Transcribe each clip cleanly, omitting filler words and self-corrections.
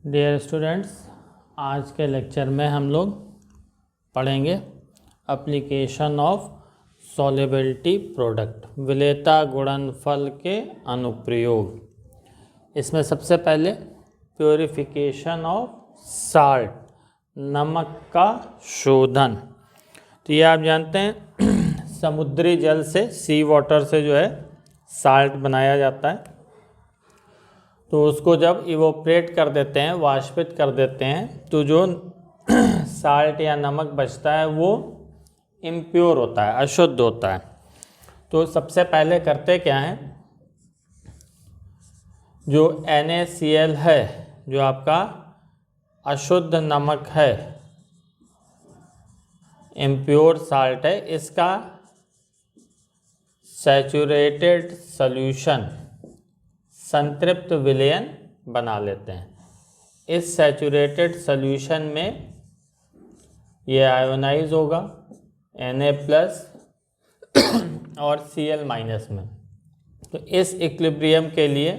Dear students, आज के lecture में हम लोग पढ़ेंगे एप्लीकेशन ऑफ सॉल्युबिलिटी प्रोडक्ट, विलेयता गुणनफल के अनुप्रयोग। इसमें सबसे पहले प्योरिफिकेशन ऑफ साल्ट, नमक का शोधन। तो ये आप जानते हैं समुद्री जल से, सी वाटर से जो है साल्ट बनाया जाता है। तो उसको जब इवोपरेट कर देते हैं, वाष्पित कर देते हैं, तो जो साल्ट या नमक बचता है वो इम्प्योर होता है, अशुद्ध होता है। तो सबसे पहले करते क्या हैं, जो NaCl है, जो आपका अशुद्ध नमक है, इम्प्योर साल्ट है, इसका सैचुरेटेड सॉल्यूशन, संतृप्त विलयन बना लेते हैं। इस सैचुरेटेड सॉल्यूशन में ये आयोनाइज होगा Na+ और Cl- में। तो इस इक्विलिब्रियम के लिए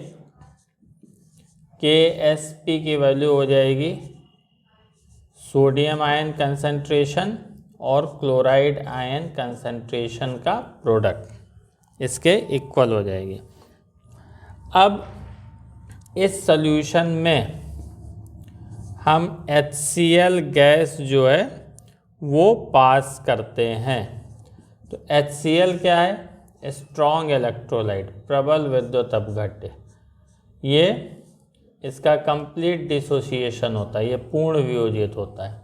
Ksp की वैल्यू हो जाएगी सोडियम आयन कंसंट्रेशन और क्लोराइड आयन कंसंट्रेशन का प्रोडक्ट, इसके इक्वल हो जाएगी। अब इस सॉल्यूशन में हम HCl गैस जो है वो पास करते हैं। तो HCl क्या है? स्ट्रॉन्ग इलेक्ट्रोलाइट, प्रबल विद्युत अपघट्य। ये इसका कंप्लीट डिसोसिएशन होता है, ये पूर्ण वियोजित होता है।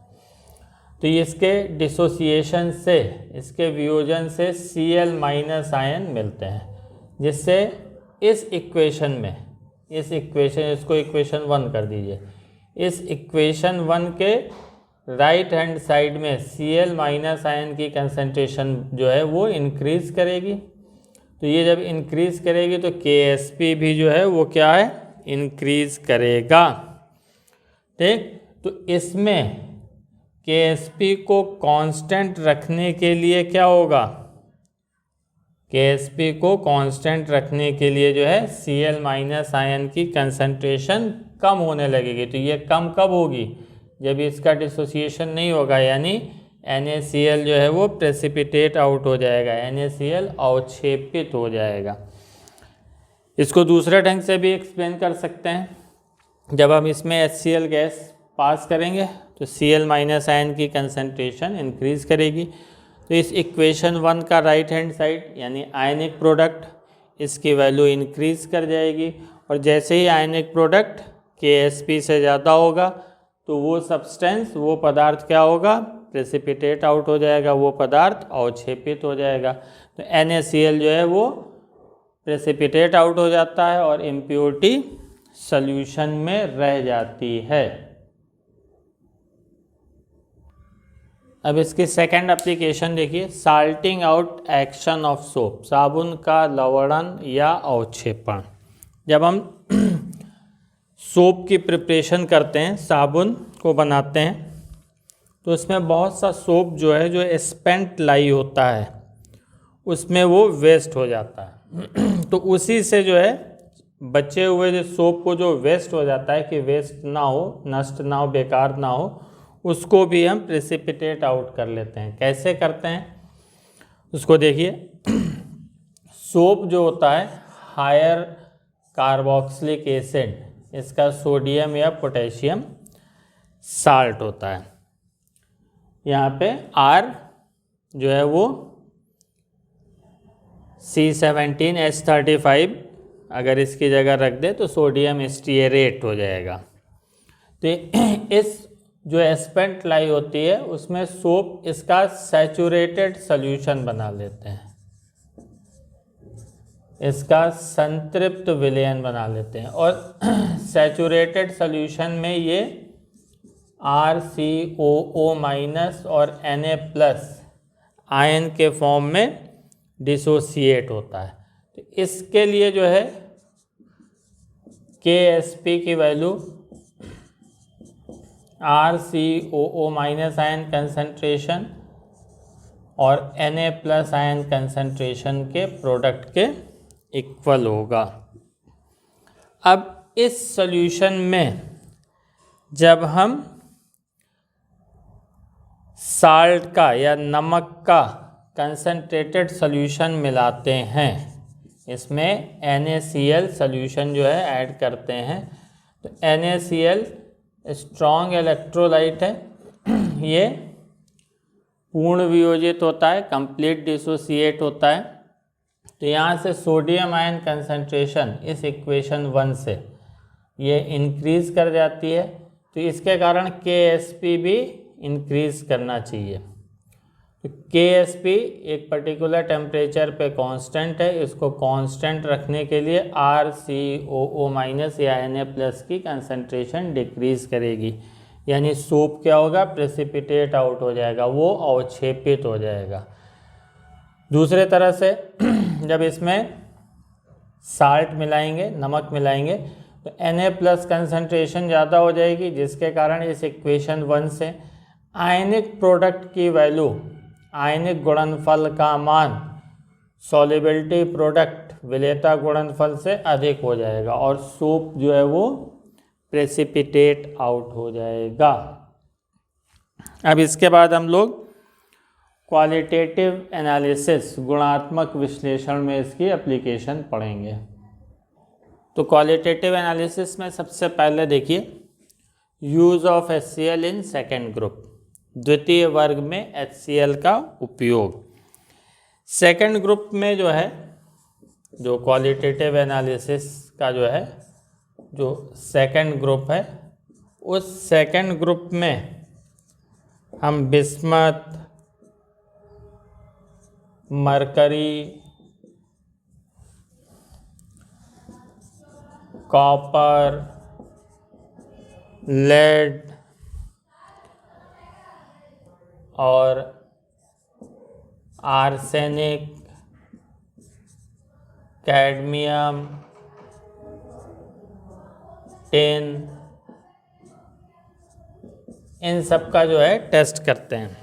तो इसके डिसोसिएशन से, इसके वियोजन से Cl- आयन मिलते हैं, जिससे इस इक्वेशन में, इसको इक्वेशन 1 कर दीजिए। इस इक्वेशन 1 के राइट हैंड साइड में Cl- आयन की कंसंट्रेशन जो है वो इंक्रीज करेगी। तो ये जब इंक्रीज करेगी तो Ksp भी जो है वो क्या है, इंक्रीज करेगा। ठीक, तो इसमें Ksp को कांस्टेंट रखने के लिए क्या होगा, Ksp को कांस्टेंट रखने के लिए जो है Cl- आयन की कंसंट्रेशन कम होने लगेगी। तो ये कम कब होगी, जब इसका डिसोसिएशन नहीं होगा, यानी NaCl जो है वो प्रेसिपिटेट आउट हो जाएगा, NaCl अवक्षेपित हो जाएगा। इसको दूसरे ढंग से भी एक्सप्लेन कर सकते हैं। जब हम इसमें HCl गैस पास करेंगे तो Cl- आयन की कंसंट्रेशन इंक्रीज करेगी। तो इस इक्वेशन 1 का राइट हैंड साइड यानी आयनिक प्रोडक्ट, इसकी वैल्यू इंक्रीज कर जाएगी। और जैसे ही आयनिक प्रोडक्ट Ksp से ज़्यादा होगा तो वो सब्सटेंस, वो पदार्थ क्या होगा, प्रेसिपिटेट आउट हो जाएगा, वो पदार्थ अवक्षेपित हो जाएगा। तो NaCl जो है वो प्रेसिपिटेट आउट हो जाता है और इम्प्योरिटी सॉल्यूशन में रह जाती है। अब इसकी सेकंड एप्लीकेशन देखिए, salting out action of soap, साबुन का लवणन या अवक्षेपण। जब हम सोप की प्रिपरेशन करते हैं, साबुन को बनाते हैं, तो उसमें बहुत सा सोप जो है, जो स्पेंट लाई होता है, उसमें वो वेस्ट हो जाता है। तो उसी से जो है बचे हुए जो सोप को जो वेस्ट हो जाता है, कि वेस्ट ना हो, नष्ट ना हो, बेकार ना हो, उसको भी हम प्रेसिपिटेट आउट कर लेते हैं। कैसे करते हैं उसको देखिए। सोप जो होता है हायर कार्बोक्सिलिक एसिड, इसका सोडियम या पोटेशियम साल्ट होता है। यहाँ पे R जो है वो C17H35 अगर इसकी जगह रख दे तो सोडियम स्टीयरेट हो जाएगा। तो इस जो स्पेंट लाई होती है उसमें सोप इसका सैचुरेटेड सॉल्यूशन बना लेते हैं, इसका संतृप्त विलयन बना लेते हैं। और सैचुरेटेड सॉल्यूशन में ये RCOO- और Na+ आयन के फॉर्म में डिसोसिएट होता है। तो इसके लिए जो है Ksp की वैल्यू RCOO- आयन कंसंट्रेशन और Na+ आयन कंसंट्रेशन के प्रोडक्ट के इक्वल होगा। अब इस सॉल्यूशन में जब हम साल्ट का या नमक का कंसनट्रेटेड सॉल्यूशन मिलाते हैं, इसमें NaCl सॉल्यूशन जो है ऐड करते हैं, तो NaCl स्ट्रॉन्ग इलेक्ट्रोलाइट है, ये पूर्ण वियोजित होता है, कंप्लीट डिसोसिएट होता है। तो यहाँ से सोडियम आयन कंसंट्रेशन इस इक्वेशन 1 से ये इंक्रीज़ कर जाती है, तो इसके कारण Ksp भी इंक्रीज़ करना चाहिए। तो Ksp एक पर्टिकुलर टेम्परेचर पे कांस्टेंट है, इसको कांस्टेंट रखने के लिए RCOO- या Na+ की कंसंट्रेशन डिक्रीज़ करेगी, यानी सोप क्या होगा, प्रेसिपिटेट आउट हो जाएगा, वो अवक्षेपित हो जाएगा। दूसरे तरह से जब इसमें साल्ट मिलाएंगे, नमक मिलाएंगे, तो Na+ कंसंट्रेशन ज़्यादा हो जाएगी, जिसके कारण इस इक्वेशन 1 से आयनिक प्रोडक्ट की वैल्यू, आयनिक गुणनफल का मान सॉल्युबिलिटी प्रोडक्ट विलेयता गुणनफल से अधिक हो जाएगा और सोप जो है वो प्रेसिपिटेट आउट हो जाएगा। अब इसके बाद हम लोग क्वालिटेटिव एनालिसिस, गुणात्मक विश्लेषण में इसकी एप्लीकेशन पढ़ेंगे। तो क्वालिटेटिव एनालिसिस में सबसे पहले देखिए use of HCl in second group, द्वितीय वर्ग में HCl का उपयोग। सेकेंड ग्रुप में जो है, जो क्वालिटेटिव एनालिसिस का जो है, जो सेकेंड ग्रुप है, उस सेकेंड ग्रुप में हम बिस्मथ, मरकरी, कॉपर, लेड और आर्सेनिक, कैडमियम, टिन, इन सब का जो है टेस्ट करते हैं।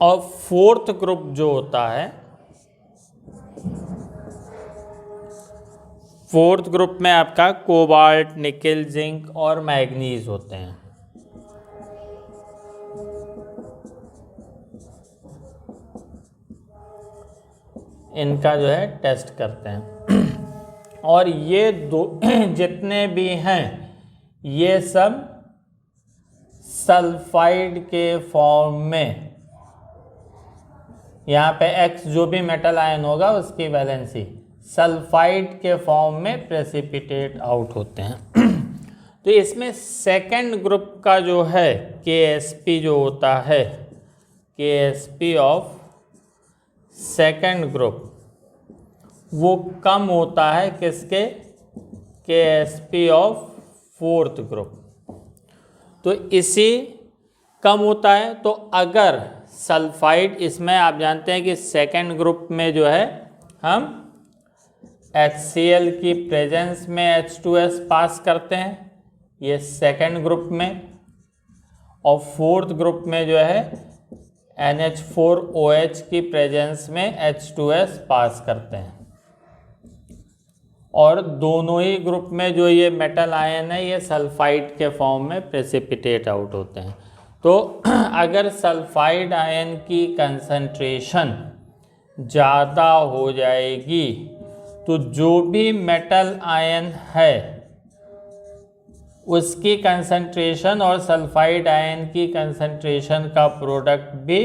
और फोर्थ ग्रुप जो होता है, फोर्थ ग्रुप में आपका कोबाल्ट, निकेल, जिंक और मैग्नीज होते हैं। इनका जो है टेस्ट करते हैं। और ये दो जितने भी हैं, ये सब सल्फाइड के फॉर्म में, यहाँ पे X जो भी मेटल आयन होगा उसकी वैलेंसी सल्फाइड के फॉर्म में प्रेसिपिटेट आउट होते हैं। तो इसमें सेकेंड ग्रुप का जो है Ksp जो होता है, Ksp ऑफ सेकेंड ग्रुप, वो कम होता है किसके, Ksp ऑफ फोर्थ ग्रुप। तो इसी कम होता है। तो अगर सल्फाइड, इसमें आप जानते हैं कि सेकेंड ग्रुप में जो है हम HCl की प्रेजेंस में H2S पास करते हैं, ये सेकेंड ग्रुप में, और फोर्थ ग्रुप में जो है NH4OH की प्रेजेंस में H2S पास करते हैं। और दोनों ही ग्रुप में जो ये मेटल आयन है, ये सल्फाइड के फॉर्म में प्रेसिपिटेट आउट होते हैं। तो अगर सल्फाइड आयन की कंसंट्रेशन ज़्यादा हो जाएगी, तो जो भी मेटल आयन है उसकी कंसंट्रेशन और सल्फाइड आयन की कंसंट्रेशन का प्रोडक्ट भी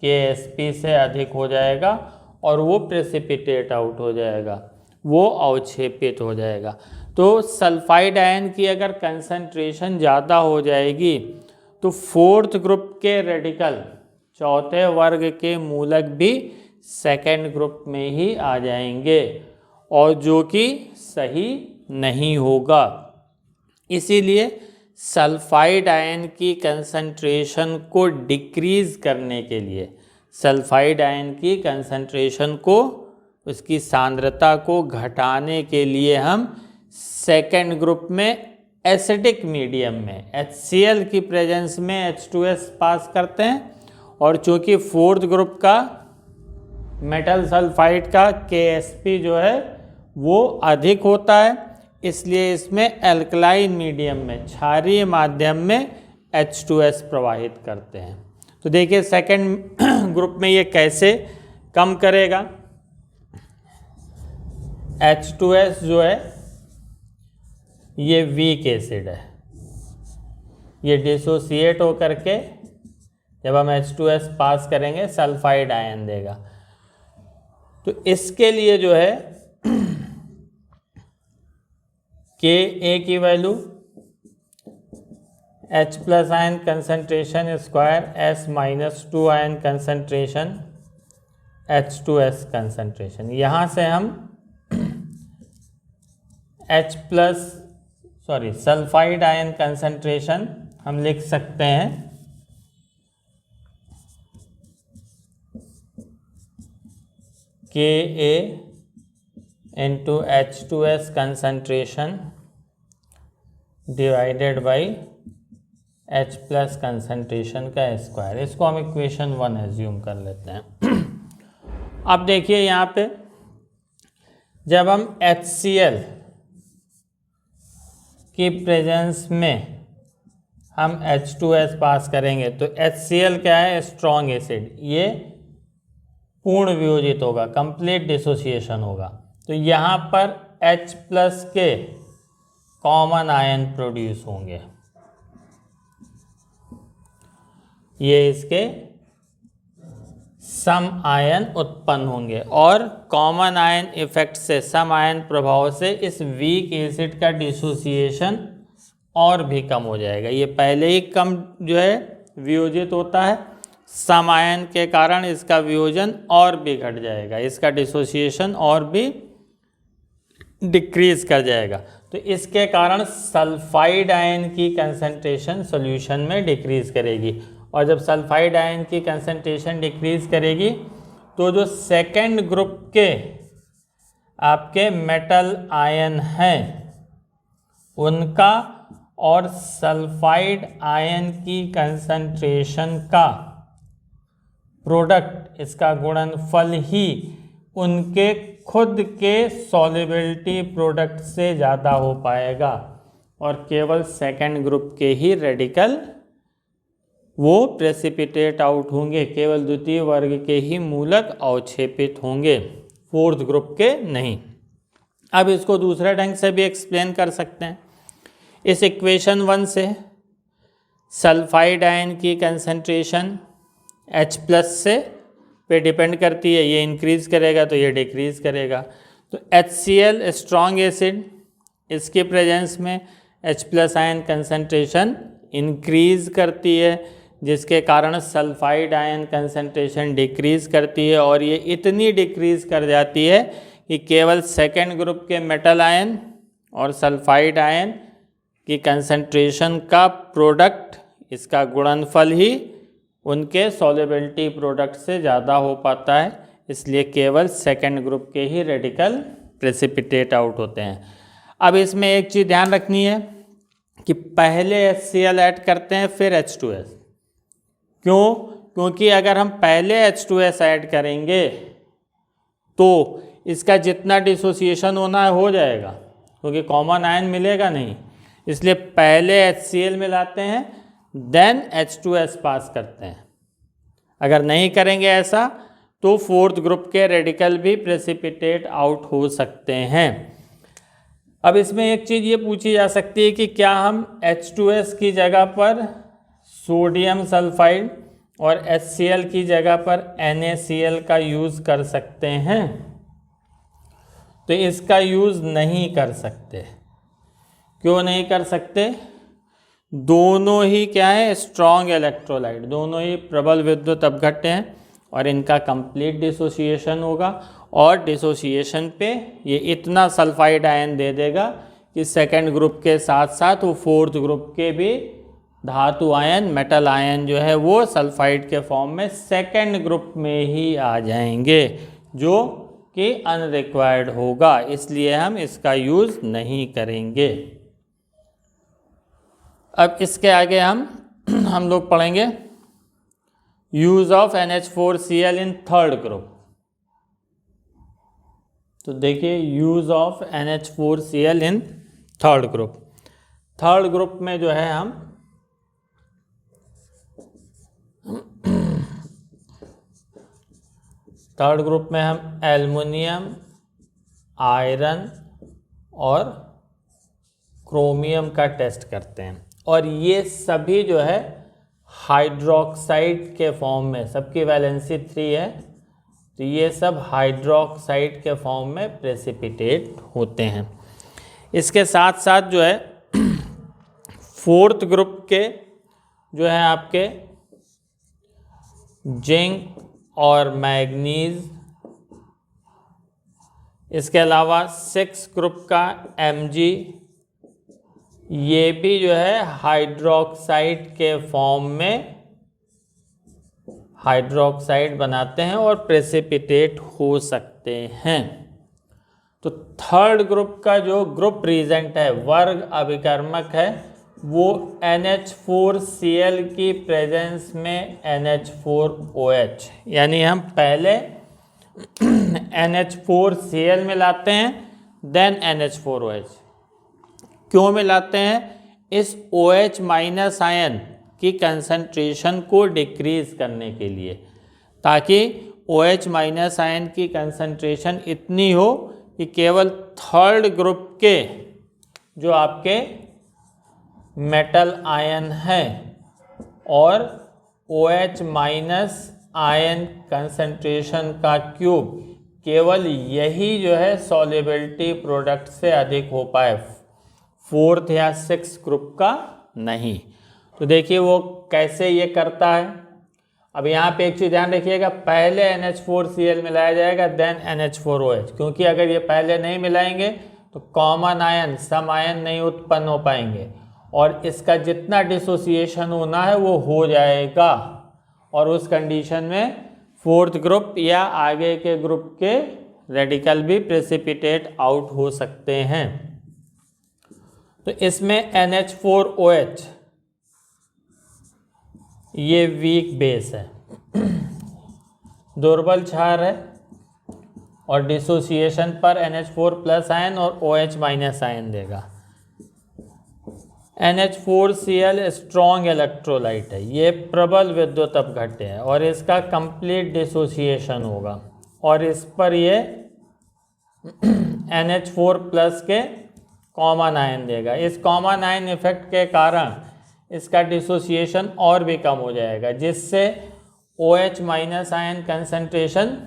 Ksp से अधिक हो जाएगा और वो प्रेसिपिटेट आउट हो जाएगा, वो अवक्षेपित हो जाएगा। तो सल्फाइड आयन की अगर कंसंट्रेशन ज़्यादा हो जाएगी तो फोर्थ ग्रुप के रेडिकल, चौथे वर्ग के मूलक भी सेकेंड ग्रुप में ही आ जाएंगे, और जो कि सही नहीं होगा। इसीलिए सल्फाइड आयन की कंसंट्रेशन को डिक्रीज़ करने के लिए, सल्फाइड आयन की कंसंट्रेशन को, उसकी सांद्रता को घटाने के लिए हम सेकेंड ग्रुप में एसिडिक मीडियम में HCl की प्रेजेंस में H2S पास करते हैं। और चूँकि फोर्थ ग्रुप का मेटल सल्फाइड का Ksp जो है वो अधिक होता है, इसलिए इसमें एल्कलाइन मीडियम में, क्षारीय माध्यम में H2S प्रवाहित करते हैं। तो देखिए सेकंड ग्रुप में ये कैसे कम करेगा। H2S जो है ये वीक एसिड है, ये डिसोसिएट होकर के जब हम H2S पास करेंगे सल्फाइड आयन देगा। तो इसके लिए जो है Ka की value H plus ion concentration square S minus 2 ion concentration H2S concentration. यहाँ से हम सल्फाइड आयन कंसंट्रेशन हम लिख सकते हैं Ka into H2S concentration divided by H plus concentration का स्क्वायर। इसको हम इक्वेशन 1 एज्यूम कर लेते हैं। अब देखिए यहाँ पे जब हम HCl की प्रेजेंस में हम H2S पास करेंगे तो HCl क्या है, स्ट्रॉन्ग एसिड, ये पूर्ण वियोजित होगा, कंप्लीट डिसोसिएशन होगा। तो यहाँ पर H प्लस के कॉमन आयन प्रोड्यूस होंगे, ये इसके सम आयन उत्पन्न होंगे और कॉमन आयन इफेक्ट से, सम आयन प्रभाव से इस वीक एसिड का डिसोसिएशन और भी कम हो जाएगा। ये पहले ही कम जो है वियोजित होता है, सम आयन के कारण इसका वियोजन और भी घट जाएगा, इसका डिसोसिएशन और भी डिक्रीज कर जाएगा। तो इसके कारण सल्फाइड आयन की कंसंट्रेशन सॉल्यूशन में डिक्रीज करेगी और जब सल्फाइड आयन की कंसंट्रेशन डिक्रीज करेगी तो जो सेकेंड ग्रुप के आपके मेटल आयन हैं उनका और सल्फाइड आयन की कंसंट्रेशन का प्रोडक्ट, इसका गुणनफल ही उनके खुद के सॉल्युबिलिटी प्रोडक्ट से ज़्यादा हो पाएगा और केवल सेकेंड ग्रुप के ही रेडिकल वो प्रेसिपिटेट आउट होंगे, केवल द्वितीय वर्ग के ही मूलक अवक्षेपित होंगे, फोर्थ ग्रुप के नहीं। अब इसको दूसरे ढंग से भी एक्सप्लेन कर सकते हैं। इस इक्वेशन 1 से सल्फाइड आयन की कंसंट्रेशन H प्लस से पे डिपेंड करती है, ये इंक्रीज करेगा तो ये डिक्रीज करेगा। तो HCl स्ट्रॉन्ग एसिड, इसके प्रेजेंस में H plus ion concentration increase करती है जिसके कारण सल्फाइड आयन कंसंट्रेशन डिक्रीज करती है और ये इतनी डिक्रीज कर जाती है कि केवल सेकेंड ग्रुप के मेटल आयन और सल्फाइड आयन की कंसंट्रेशन का प्रोडक्ट, इसका गुणनफल ही उनके सॉल्युबिलिटी प्रोडक्ट से ज़्यादा हो पाता है, इसलिए केवल सेकेंड ग्रुप के ही रेडिकल प्रेसिपिटेट आउट होते हैं। अब इसमें एक चीज़ ध्यान रखनी है कि पहले HCl ऐड करते हैं फिर H2S। क्यों? क्योंकि अगर हम पहले H2S ऐड करेंगे तो इसका जितना डिसोसिएशन होना है हो जाएगा, क्योंकि कॉमन आयन मिलेगा नहीं, इसलिए पहले HCl मिलाते हैं देन H2S पास करते हैं। अगर नहीं करेंगे ऐसा तो फोर्थ ग्रुप के रेडिकल भी प्रेसिपिटेट आउट हो सकते हैं। अब इसमें एक चीज़ ये पूछी जा सकती है कि क्या हम H2S की जगह पर सोडियम सल्फाइड और HCl की जगह पर NaCl का यूज़ कर सकते हैं? तो इसका यूज़ नहीं कर सकते। क्यों नहीं कर सकते? दोनों ही क्या है, स्ट्रॉन्ग इलेक्ट्रोलाइट, दोनों ही प्रबल विद्युत अपघट्य हैं और इनका कंप्लीट डिसोसिएशन होगा और डिसोसिएशन पे ये इतना सल्फाइड आयन दे देगा कि सेकेंड ग्रुप के साथ साथ वो फोर्थ ग्रुप के भी धातु आयन, मेटल आयन जो है वो सल्फाइड के फॉर्म में सेकेंड ग्रुप में ही आ जाएंगे, जो कि अनरिक्वायर्ड होगा, इसलिए हम इसका यूज़ नहीं करेंगे। अब इसके आगे हम लोग पढ़ेंगे use of NH4Cl in third group. तो देखिए use of NH4Cl in third group में जो है हम थर्ड ग्रुप में हम एल्युमिनियम, आयरन और क्रोमियम का टेस्ट करते हैं, और ये सभी जो है हाइड्रोक्साइड के फॉर्म में, सबकी वैलेंसी 3 है, तो ये सब हाइड्रोक्साइड के फॉर्म में प्रेसिपिटेट होते हैं। इसके साथ साथ जो है फोर्थ ग्रुप के जो है आपके जिंक और मैग्नीज, इसके अलावा 6 ग्रुप का Mg, ये भी जो है हाइड्रोक्साइड के फॉर्म में हाइड्रोक्साइड बनाते हैं और प्रेसिपिटेट हो सकते हैं। तो थर्ड ग्रुप का जो ग्रुप रिएजेंट है, वर्ग अभिकर्मक है, वो NH4Cl की प्रेजेंस में NH4OH, यानी हम पहले NH4Cl मिलाते हैं देन NH4OH। क्यों मिलाते हैं? इस OH माइनस आयन की कंसंट्रेशन को डिक्रीज करने के लिए, ताकि OH माइनस आयन की कंसंट्रेशन इतनी हो कि केवल थर्ड ग्रुप के जो आपके मेटल आयन है और OH माइनस आयन कंसंट्रेशन का क्यूब, केवल यही जो है सॉल्युबिलिटी प्रोडक्ट से अधिक हो पाए, फोर्थ या 6 ग्रुप का नहीं। तो देखिए वो कैसे ये करता है। अब यहाँ पे एक चीज़ ध्यान रखिएगा, पहले NH4Cl मिलाया जाएगा देन NH4OH, क्योंकि अगर ये पहले नहीं मिलाएंगे तो कॉमन आयन, सम आयन नहीं उत्पन्न हो पाएंगे और इसका जितना डिसोसिएशन होना है वो हो जाएगा, और उस कंडीशन में फोर्थ ग्रुप या आगे के ग्रुप के रेडिकल भी प्रेसिपिटेट आउट हो सकते हैं। तो इसमें NH4OH ये वीक बेस है, दुर्बल क्षार है, और डिसोसिएशन पर NH4 प्लस आयन और OH माइनस आयन देगा। NH4Cl स्ट्रॉन्ग इलेक्ट्रोलाइट है, ये प्रबल विद्युत अपघट्य है और इसका कंप्लीट डिसोसिएशन होगा, और इस पर ये NH4 प्लस के कॉमन आयन देगा। इस कॉमन आयन इफेक्ट के कारण इसका डिसोसिएशन और भी कम हो जाएगा, जिससे OH minus ion concentration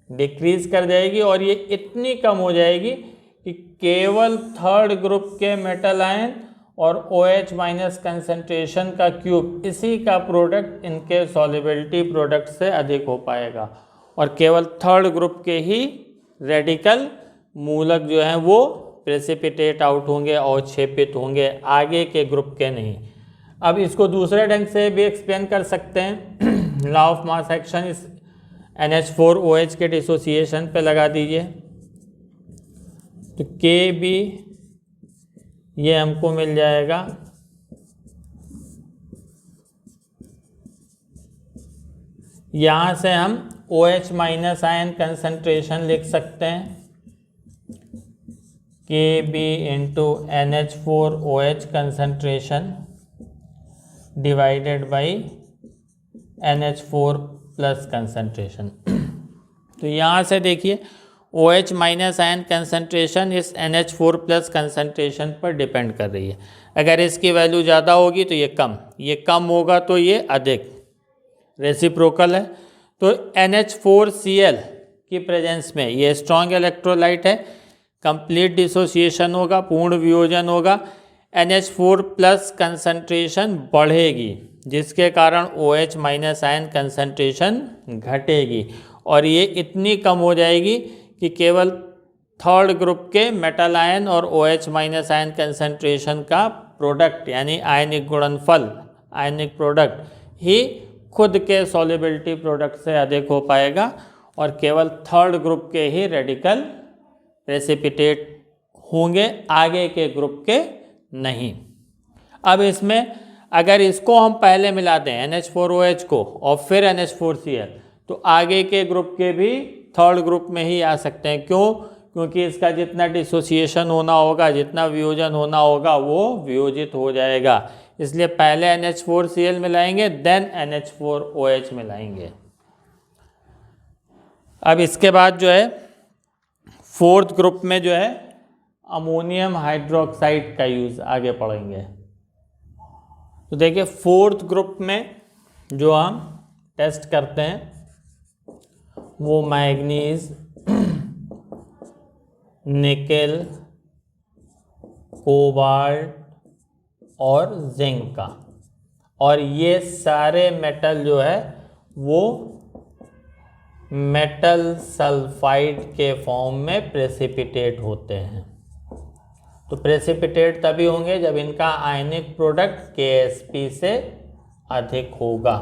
decrease कर जाएगी, और ये इतनी कम हो जाएगी कि केवल थर्ड ग्रुप के मेटल आयन और OH माइनस कंसंट्रेशन का क्यूब, इसी का प्रोडक्ट इनके सॉल्युबिलिटी प्रोडक्ट से अधिक हो पाएगा, और केवल थर्ड ग्रुप के ही रेडिकल मूलक जो हैं वो प्रेसिपिटेट आउट होंगे और क्षेपित होंगे, आगे के ग्रुप के नहीं। अब इसको दूसरे ढंग से भी एक्सप्लेन कर सकते हैं। लॉ ऑफ मास एक्शन इस NH4OH के डिसोसिएशन पे लगा दीजिए, तो Kb ये हमको मिल जाएगा यहाँ से हम OH माइनस आयन कंसंट्रेशन लिख सकते हैं, Kb into NH4OH concentration divided by NH4 plus concentration. तो यहाँ से देखिए OH माइनस आयन कंसंट्रेशन इस NH4 प्लस कंसंट्रेशन पर डिपेंड कर रही है। अगर इसकी वैल्यू ज़्यादा होगी तो ये कम होगा तो ये अधिक, रेसिप्रोकल है। तो NH4Cl की प्रेजेंस में ये स्ट्रॉन्ग इलेक्ट्रोलाइट है, कंप्लीट डिसोसिएशन होगा, पूर्ण वियोजन होगा, NH4 प्लस कंसंट्रेशन बढ़ेगी, जिसके कारण OH माइनस आयन कंसंट्रेशन घटेगी, और ये इतनी कम हो जाएगी कि केवल थर्ड ग्रुप के मेटल आयन और OH माइनस आयन कंसंट्रेशन का प्रोडक्ट यानी आयनिक गुणनफल, आयनिक प्रोडक्ट ही खुद के सॉल्युबिलिटी प्रोडक्ट से अधिक हो पाएगा, और केवल थर्ड ग्रुप के ही रेडिकल प्रेसिपिटेट होंगे, आगे के ग्रुप के नहीं। अब इसमें अगर इसको हम पहले मिला दें NH4OH को और फिर NH4Cl, तो आगे के ग्रुप के भी थर्ड ग्रुप में ही आ सकते हैं। क्यों? क्योंकि इसका जितना डिसोसिएशन होना होगा, जितना वियोजन होना होगा, वो वियोजित हो जाएगा। इसलिए पहले NH4Cl मिलाएंगे, देन NH4OH मिलाएंगे। अब इसके बाद जो है फोर्थ ग्रुप में जो है अमोनियम हाइड्रोक्साइड का यूज आगे पढ़ेंगे। तो देखिए फोर्थ ग्रुप में जो हम टेस्ट करते हैं वो मैग्नीज, निकेल, कोबाल्ट और जिंक का, और ये सारे मेटल जो है वो मेटल सल्फाइड के फॉर्म में प्रेसिपिटेट होते हैं। तो प्रेसिपिटेट तभी होंगे जब इनका आयनिक प्रोडक्ट Ksp से अधिक होगा।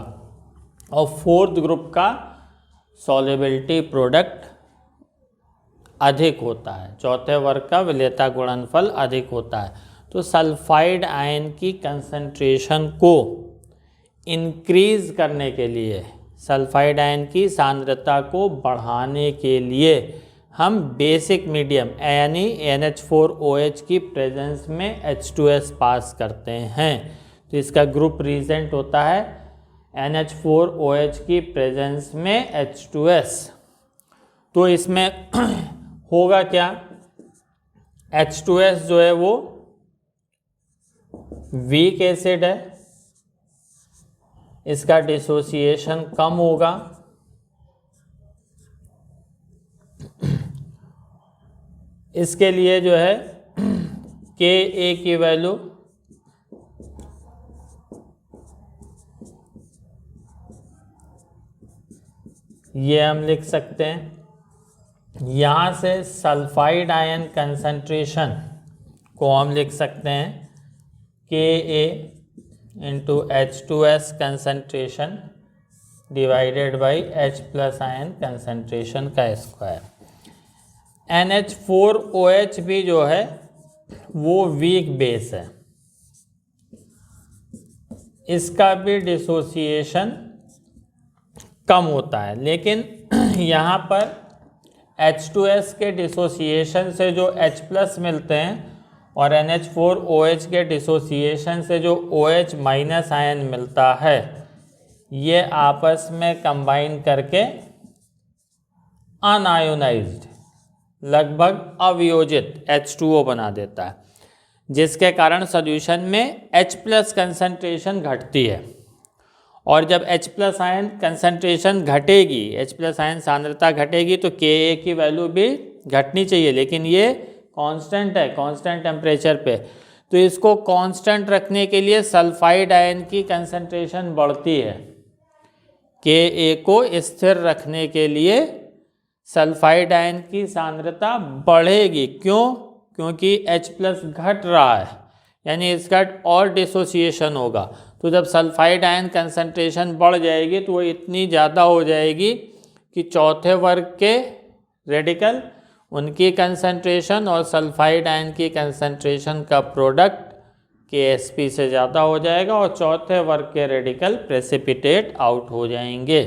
और फोर्थ ग्रुप का सॉल्युबिलिटी प्रोडक्ट अधिक होता है, चौथे वर्ग का विलेयता गुणनफल अधिक होता है। तो सल्फाइड आयन की कंसंट्रेशन को इंक्रीज करने के लिए, सल्फाइड आयन की सांद्रता को बढ़ाने के लिए हम बेसिक मीडियम यानी NH4OH की प्रेजेंस में H2S पास करते हैं। तो इसका ग्रुप रिजेंट होता है NH4OH की प्रेजेंस में H2S। तो इसमें होगा क्या, H2S जो है वो वीक एसिड है, इसका डिसोसिएशन कम होगा, इसके लिए जो है Ka की वैल्यू ये हम लिख सकते हैं। यहाँ से सल्फाइड आयन कंसंट्रेशन को हम लिख सकते हैं Ka into H2S concentration divided by H plus ion concentration का स्क्वायर। NH4OH भी जो है वो वीक बेस है, इसका भी डिसोसिएशन कम होता है, लेकिन यहाँ पर H2S के डिसोसिएशन से जो H प्लस मिलते हैं और NH4OH के डिसोसिएशन से जो OH माइनस आयन मिलता है, ये आपस में कंबाइन करके अनआयोनाइज्ड लगभग अवियोजित H2O बना देता है, जिसके कारण सॉल्यूशन में H प्लस कंसंट्रेशन घटती है। और जब H प्लस आयन कंसंट्रेशन घटेगी, H प्लस आयन सांद्रता घटेगी, तो Ka की वैल्यू भी घटनी चाहिए, लेकिन ये कांस्टेंट है, कांस्टेंट टेम्परेचर पे। तो इसको कांस्टेंट रखने के लिए सल्फाइड आयन की कंसंट्रेशन बढ़ती है। Ka को स्थिर रखने के लिए सल्फाइड आयन की सांद्रता बढ़ेगी। क्यों? क्योंकि H प्लस घट रहा है, यानी इसका और डिसोसिएशन होगा। तो जब सल्फाइड आयन कंसंट्रेशन बढ़ जाएगी तो वो इतनी ज़्यादा हो जाएगी कि चौथे वर्ग के रेडिकल, उनकी कंसंट्रेशन और सल्फाइड आयन की कंसंट्रेशन का प्रोडक्ट Ksp से ज़्यादा हो जाएगा और चौथे वर्ग के रेडिकल प्रेसिपिटेट आउट हो जाएंगे।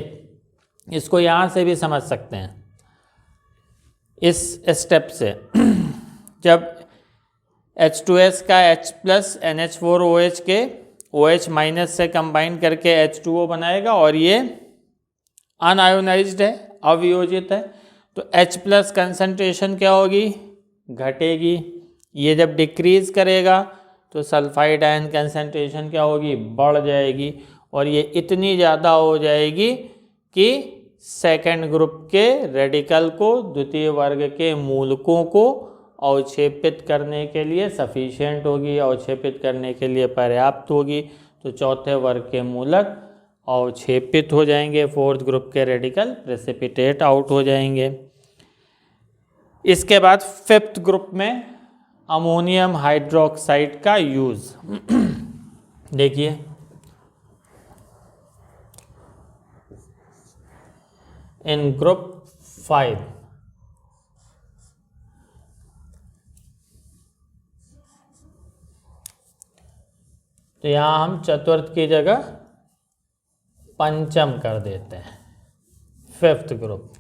इसको यहाँ से भी समझ सकते हैं, इस स्टेप से। जब H2S का H प्लस NH4OH के OH माइनस से कंबाइन करके H2O बनाएगा और ये अनआयोनाइज्ड है, अवियोजित है, तो H प्लस कंसंट्रेशन क्या होगी? घटेगी। ये जब डिक्रीज करेगा तो सल्फाइड आयन कंसंट्रेशन क्या होगी? बढ़ जाएगी, और ये इतनी ज़्यादा हो जाएगी कि सेकेंड ग्रुप के रेडिकल को, द्वितीय वर्ग के मूलकों को अवक्षेपित करने के लिए सफिशिएंट होगी, अवक्षेपित करने के लिए पर्याप्त होगी। तो चौथे वर्ग के मूलक अवक्षेपित हो जाएंगे, फोर्थ ग्रुप के रेडिकल प्रेसिपिटेट आउट हो जाएंगे। इसके बाद फिफ्थ ग्रुप में अमोनियम हाइड्रोक्साइड का यूज। देखिए इन ग्रुप 5 तो यहाँ हम चतुर्थ की जगह पंचम कर देते हैं, फिफ्थ ग्रुप।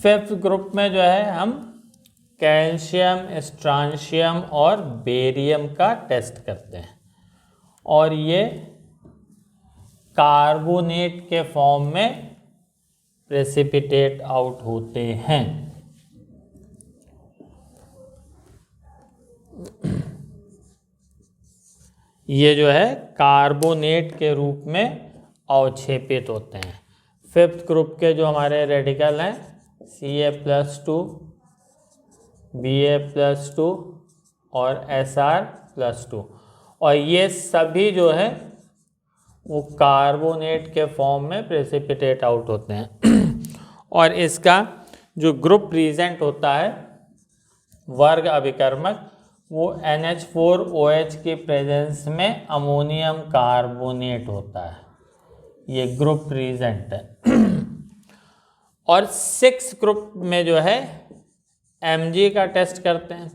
5th ग्रुप में जो है हम कैल्शियम, स्ट्रांशियम और बेरियम का टेस्ट करते हैं और ये कार्बोनेट के फॉर्म में प्रेसिपिटेट आउट होते हैं। ये जो है कार्बोनेट के रूप में अवक्षेपित होते हैं। 5th ग्रुप के जो हमारे रेडिकल हैं Ca+2, Ba+2 और Sr+2, और ये सभी जो है वो कार्बोनेट के फॉर्म में प्रेसिपिटेट आउट होते हैं और इसका जो ग्रुप प्रेजेंट होता है वर्ग अभिकर्मक वो NH4OH की प्रेजेंस में अमोनियम कार्बोनेट होता है। ये ग्रुप प्रेजेंट है। और 6 ग्रुप में जो है Mg का टेस्ट करते हैं।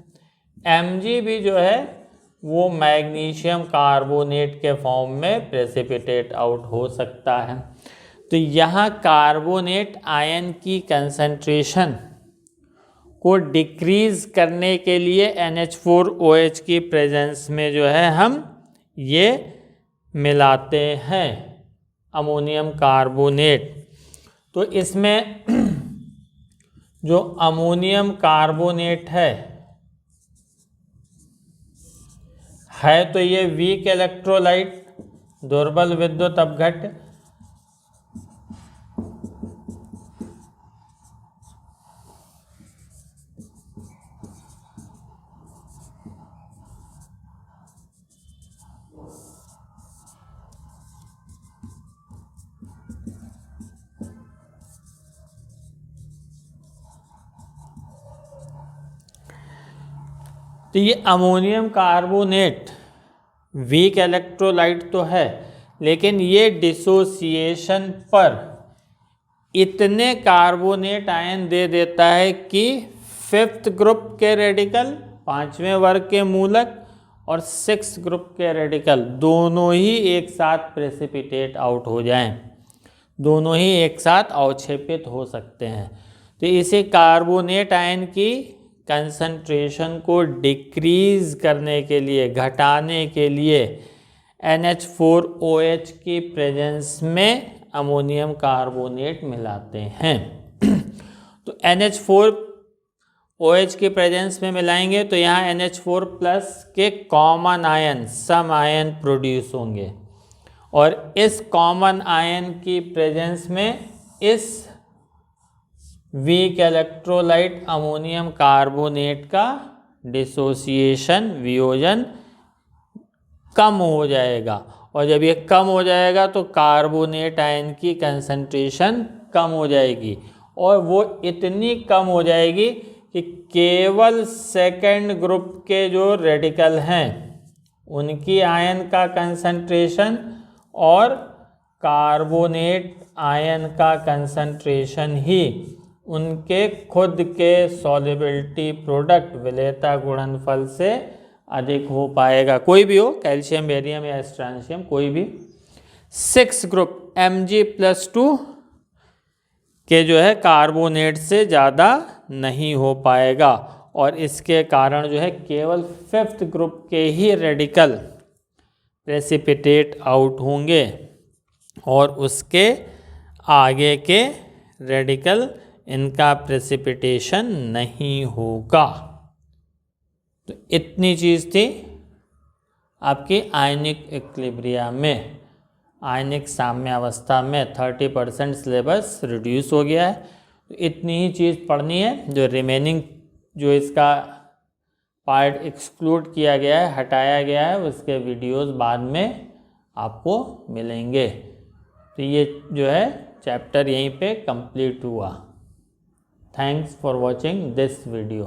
Mg भी जो है वो मैग्नीशियम कार्बोनेट के फॉर्म में प्रेसिपिटेट आउट हो सकता है। तो यहाँ कार्बोनेट आयन की कंसंट्रेशन को डिक्रीज करने के लिए NH4OH की प्रेजेंस में जो है हम ये मिलाते हैं अमोनियम कार्बोनेट। तो इसमें जो अमोनियम कार्बोनेट है तो ये वीक इलेक्ट्रोलाइट, दुर्बल विद्युत अपघट्य। तो ये अमोनियम कार्बोनेट वीक इलेक्ट्रोलाइट तो है, लेकिन ये डिसोसिएशन पर इतने कार्बोनेट आयन दे देता है कि 5th ग्रुप के रेडिकल, 5वें वर्ग के मूलक और 6th ग्रुप के रेडिकल दोनों ही एक साथ प्रेसिपिटेट आउट हो जाएं, दोनों ही एक साथ अवक्षेपित हो सकते हैं। तो इसे कार्बोनेट आयन की कंसंट्रेशन को डिक्रीज करने के लिए, घटाने के लिए NH4OH की प्रेजेंस में अमोनियम कार्बोनेट मिलाते हैं। तो NH4OH की प्रेजेंस में मिलाएंगे तो यहाँ NH4 प्लस के कॉमन आयन, सम आयन प्रोड्यूस होंगे और इस कॉमन आयन की प्रेजेंस में इस वीक इलेक्ट्रोलाइट अमोनियम कार्बोनेट का डिसोसिएशन, वियोजन कम हो जाएगा और जब ये कम हो जाएगा तो कार्बोनेट आयन की कंसंट्रेशन कम हो जाएगी और वो इतनी कम हो जाएगी कि केवल 2nd ग्रुप के जो रेडिकल हैं उनकी आयन का कंसंट्रेशन और कार्बोनेट आयन का कंसंट्रेशन ही उनके खुद के सॉल्युबिलिटी प्रोडक्ट, विलेयता गुणनफल से अधिक हो पाएगा। कोई भी हो, कैल्शियम, बेरियम या स्ट्रांशियम, कोई भी। 6 ग्रुप Mg+2 के जो है कार्बोनेट से ज़्यादा नहीं हो पाएगा और इसके कारण जो है केवल 5th ग्रुप के ही रेडिकल प्रेसिपिटेट आउट होंगे और उसके आगे के रेडिकल इनका प्रेसिपिटेशन नहीं होगा। तो इतनी चीज़ थी आपकी आयनिक इक्विलिब्रियम में। आयनिक साम्यावस्था में 30% सिलेबस रिड्यूस हो गया है। तो इतनी ही चीज़ पढ़नी है। जो रिमेनिंग जो इसका पार्ट एक्सक्लूड किया गया है, हटाया गया है, उसके वीडियोस बाद में आपको मिलेंगे। तो ये जो है चैप्टर यहीं पे कंप्लीट हुआ। Thanks for watching this video.